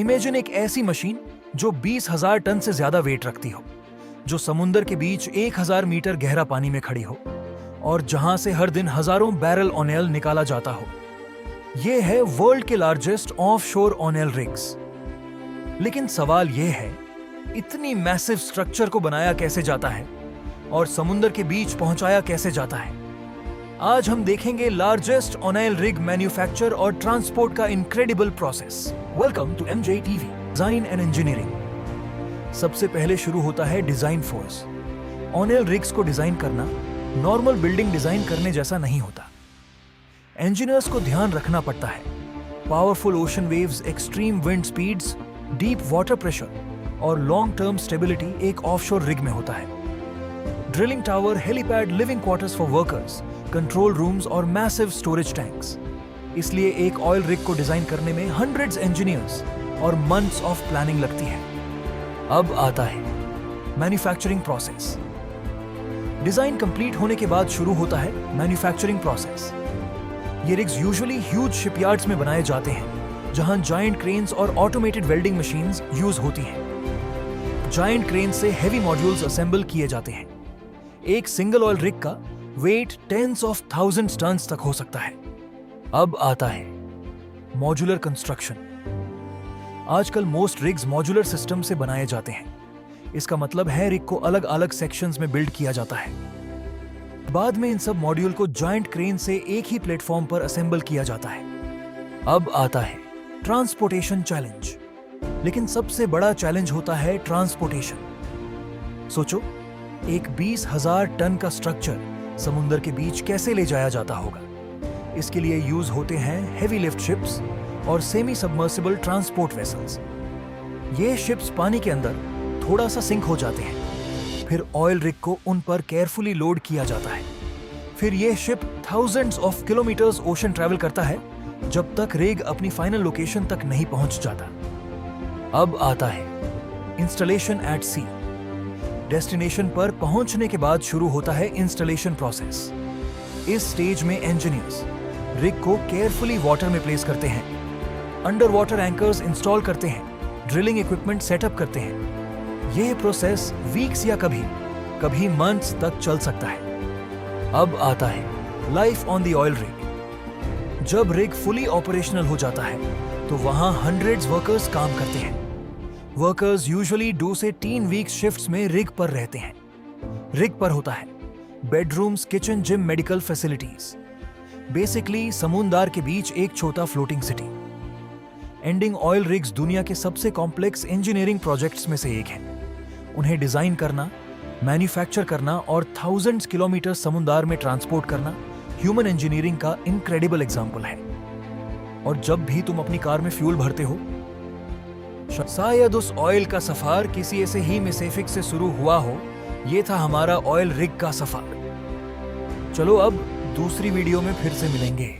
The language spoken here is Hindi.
इमेजिन एक ऐसी मशीन जो 20,000 टन से ज्यादा वेट रखती हो, जो समुंदर के बीच 1,000 मीटर गहरा पानी में खड़ी हो और जहां से हर दिन हजारों बैरल ऑयल निकाला जाता हो। यह है वर्ल्ड के लार्जेस्ट ऑफशोर ऑयल रिग्स। लेकिन सवाल यह है, इतनी मैसिव स्ट्रक्चर को बनाया कैसे जाता है और समुंदर के बीच पहुंचाया कैसे जाता है? आज हम देखेंगे लार्जेस्ट ऑयल रिग मैन्युफैक्चर और ट्रांसपोर्ट का incredible process. Welcome to MJTV design and engineering. सबसे पहले शुरू होता है डिजाइन फोर्स। ऑयल रिग्स को डिजाइन करना नॉर्मल बिल्डिंग डिजाइन करने जैसा नहीं होता। इंजीनियर्स को ध्यान रखना पड़ता है powerful ocean waves, extreme wind speeds, deep water pressure और लॉन्ग टर्म स्टेबिलिटी एक ऑफशोर रिग में होता है। Drilling tower, helipad, living quarters for workers, control rooms और मैसिव स्टोरेज टैंक्स। इसलिए एक ऑयल रिग को डिजाइन करने में हंड्रेड्स इंजीनियर्स और मंथ्स ऑफ प्लानिंग लगती है। अब आता है मैन्युफैक्चरिंग प्रोसेस। डिजाइन कंप्लीट होने के बाद शुरू होता है मैन्युफैक्चरिंग प्रोसेस। ये रिग्स यूजुअली ह्यूज शिपयार्ड्स में बनाए जाते हैं, जहां जायंट क्रेन्स और ऑटोमेटेड वेल्डिंग मशीन्स यूज होती हैं। जायंट क्रेन से हेवी मॉड्यूल्स असेंबल किए जाते हैं। एक सिंगल ऑयल रिग का weight tens of thousands tons तक हो सकता है। अब आता है मॉड्यूलर कंस्ट्रक्शन। आजकल मोस्ट रिग्स मॉड्यूलर सिस्टम से बनाए जाते हैं। इसका मतलब है रिग को अलग अलग सेक्शंस में बिल्ड किया जाता है। बाद में इन सब मॉड्यूल को जायंट क्रेन से एक ही प्लेटफॉर्म पर असेंबल किया जाता है। अब आता है ट्रांसपोर्टेशन चैलेंज। लेकिन सबसे बड़ा चैलेंज होता है ट्रांसपोर्टेशन। सोचो, एक 20,000 टन का स्ट्रक्चर समुंदर के बीच कैसे ले जाया जाता होगा। इसके लिए यूज होते हैं हेवी लिफ्ट शिप्स और सेमी सबमर्सिबल ट्रांसपोर्ट वेसल्स। ये शिप्स पानी के अंदर थोड़ा सा सिंक हो जाते हैं, फिर ऑयल रिग को उन पर केयरफुली लोड किया जाता है। फिर यह ship thousands of kilometres ocean travel करता है जब तक रिग अपनी फाइनल लोकेशन तक नहीं पहुंच जाता। अब आता है इंस्टॉलेशन एट सी। डेस्टिनेशन पर पहुंचने के बाद शुरू होता है इंस्टॉलेशन प्रोसेस। इस स्टेज में इंजीनियर्स रिग को केयरफुली वाटर में प्लेस करते हैं, अंडर वाटर एंकर्स इंस्टॉल करते हैं, ड्रिलिंग इक्विपमेंट सेटअप करते हैं। यह प्रोसेस वीक्स या कभी मंथ्स तक चल सकता है। अब आता है life on the oil rig. जब रिग फुली ऑपरेशनल हो जाता है तो वहां हंड्रेड्स वर्कर्स काम करते हैं। वर्कर्स यूजुअली 2 से 3 वीक्स शिफ्ट्स में रिग पर रहते हैं। रिग पर होता है bedrooms, kitchen, gym, medical facilities. Basically समुंदर के बीच एक छोटा floating city. Ending oil rigs दुनिया के सबसे कॉम्प्लेक्स इंजीनियरिंग प्रोजेक्ट्स में से एक है। उन्हें डिजाइन करना, मैन्युफैक्चर करना और थाउजेंड्स किलोमीटर समुंदर में ट्रांसपोर्ट करना ह्यूमन इंजीनियरिंग का इनक्रेडिबल एग्जाम्पल है। और जब भी तुम अपनी कार में फ्यूल भरते हो, शायद उस ऑयल का सफर किसी ऐसे ही मिसेफिक से शुरू हुआ हो। ये था हमारा ऑयल रिग का सफर। चलो अब दूसरी वीडियो में फिर से मिलेंगे।